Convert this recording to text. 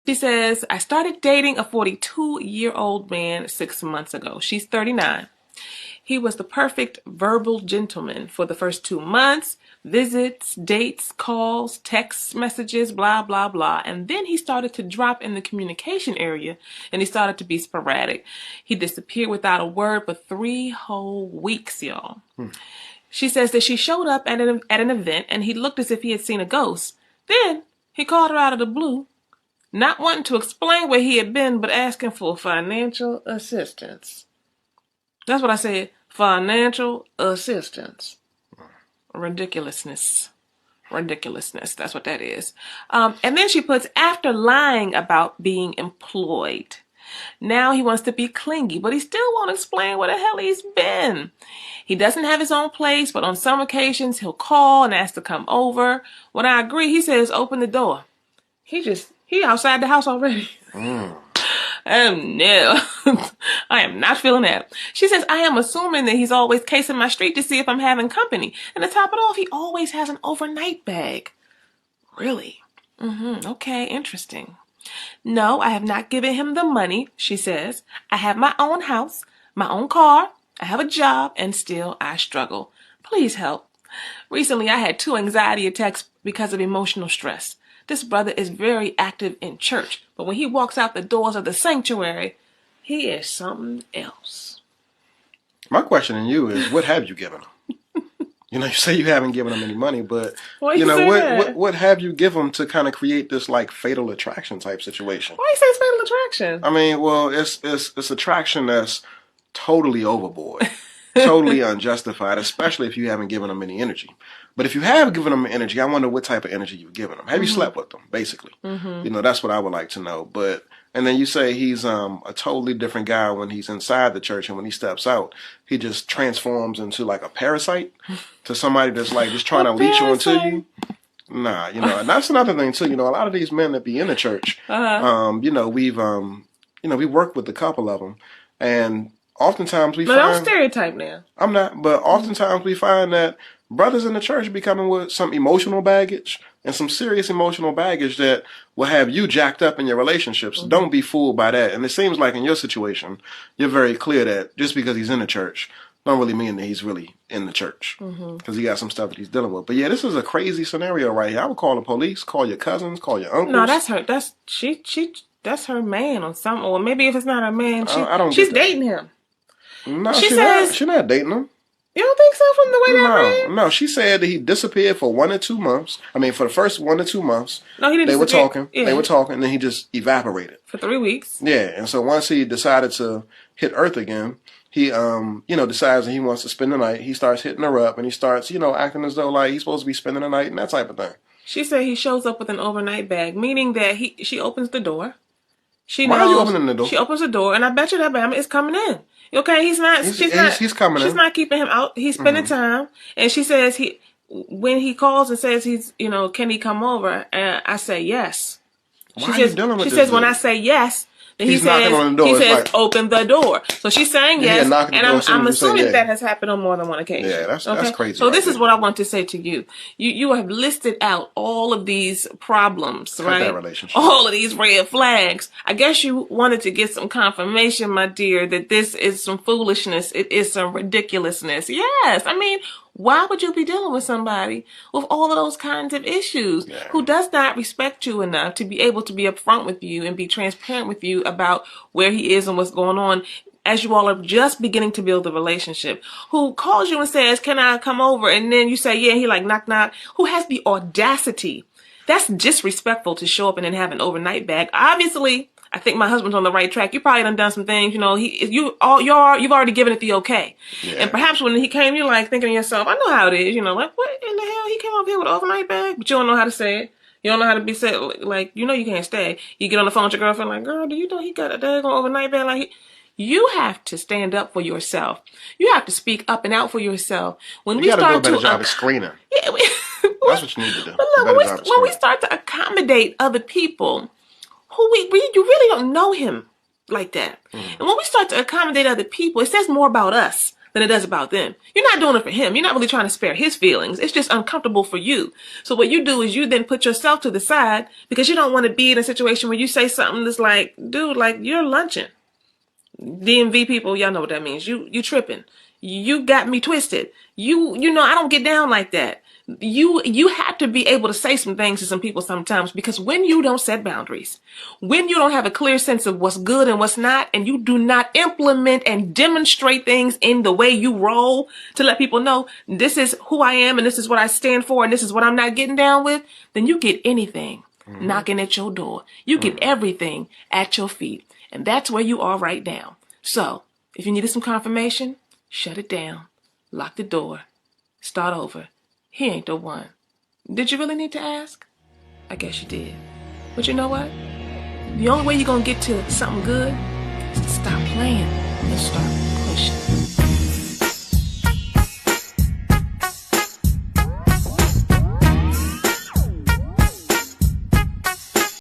She says, I started dating a 42-year-old man 6 months ago. She's 39. He was the perfect verbal gentleman for the first 2 months. Visits, dates, calls, text messages, blah, blah, blah. And then he started to drop in the communication area and he started to be sporadic. He disappeared without a word for 3 whole weeks, y'all. She says that she showed up at an event and he looked as if he had seen a ghost. Then he called her out of the blue, not wanting to explain where he had been, but asking for financial assistance. That's what I said. Financial assistance. Ridiculousness. That's what that is. And then she puts, after lying about being employed, now he wants to be clingy, but he still won't explain where the hell he's been. He doesn't have his own place, but on some occasions he'll call and ask to come over. When I agree, he says, open the door. He outside the house already. No, I am not feeling that. She says, I am assuming that he's always casing my street to see if I'm having company. And to top it off, he always has an overnight bag. Really? Okay, interesting. No, I have not given him the money, she says. I have my own house, my own car, I have a job, and still I struggle. Please help. Recently, I had 2 anxiety attacks because of emotional stress. This brother is very active in church, but when he walks out the doors of the sanctuary, he is something else. My question to you is, what have you given him? You say you haven't given him any money, but what have you given him to kind of create this like fatal attraction type situation? Why you say it's fatal attraction? I mean, well, it's attraction that's totally overboard, totally unjustified, especially if you haven't given him any energy. But if you have given them energy, I wonder what type of energy you've given them. Have you slept with them, basically? That's what I would like to know. And then you say he's a totally different guy when he's inside the church, and when he steps out, he just transforms into like a parasite to somebody that's like just trying to leech onto you. Nah, and that's another thing too. A lot of these men that be in the church, we've worked with a couple of them, and oftentimes we find. Don't stereotype now. I'm not, but oftentimes we find that brothers in the church be coming with some emotional baggage and some serious emotional baggage that will have you jacked up in your relationships. Don't be fooled by that. And it seems like in your situation, you're very clear that just because he's in the church don't really mean that he's really in the church, because he got some stuff that he's dealing with. But yeah, this is a crazy scenario right here. I would call the police, call your cousins, call your uncles. No, that's her. That's her man or something. Or maybe if it's not her man, she's dating him. No, she's not dating him. You don't think so from the way that ran? No, she said that he disappeared for 1 or 2 months. I mean, for the first 1 or 2 months. No, he didn't. They were talking. Yeah. They were talking, and then he just evaporated. For 3 weeks. Yeah, and so once he decided to hit Earth again, he, decides that he wants to spend the night. He starts hitting her up, and he starts, acting as though like he's supposed to be spending the night and that type of thing. She said he shows up with an overnight bag, meaning that she opens the door. Why are you opening the door? She opens the door, and I bet you that bag is coming in. Okay, he's coming in. She's not keeping him out. He's spending time. And she says when he calls and says can he come over? And I say yes. She says when I say yes, then he says open the door. So she's saying yes, and I'm assuming that has happened on more than one occasion. Yeah, that's crazy. So this is what I want to say to you. You have listed out all of these problems, right? That relationship. All of these red flags. I guess you wanted to get some confirmation, my dear, that this is some foolishness. It is some ridiculousness. Yes, I mean, why would you be dealing with somebody with all of those kinds of issues who does not respect you enough to be able to be upfront with you and be transparent with you about where he is and what's going on as you all are just beginning to build a relationship, who calls you and says, can I come over? And then you say, yeah, he like knock, knock, who has the audacity. That's disrespectful to show up and then have an overnight bag. Obviously, I think my husband's on the right track. You probably done some things, you've already given it the okay. Yeah. And perhaps when he came, you're like thinking to yourself, I know how it is, like what in the hell? He came over here with an overnight bag, but you don't know how to say it. You don't know how to be said, like, you can't stay. You get on the phone with your girlfriend, like, girl, do you know he got a daggone overnight bag? Like, you have to stand up for yourself. You have to speak up and out for yourself. When you gotta do a better job of screening. Yeah, that's what you need to do. But look, when we start to accommodate other people who you really don't know him like that. And when we start to accommodate other people, it says more about us than it does about them. You're not doing it for him. You're not really trying to spare his feelings. It's just uncomfortable for you. So what you do is you then put yourself to the side because you don't want to be in a situation where you say something that's like, dude, like you're lunching. DMV people, y'all know what that means. You tripping. You got me twisted. You know, I don't get down like that. You have to be able to say some things to some people sometimes, because when you don't set boundaries, when you don't have a clear sense of what's good and what's not, and you do not implement and demonstrate things in the way you roll to let people know this is who I am and this is what I stand for and this is what I'm not getting down with, then you get anything knocking at your door. You get everything at your feet. And that's where you are right now. So if you needed some confirmation, shut it down, lock the door, start over. He ain't the one. Did you really need to ask? I guess you did. But you know what? The only way you're going to get to something good is to stop playing and start pushing.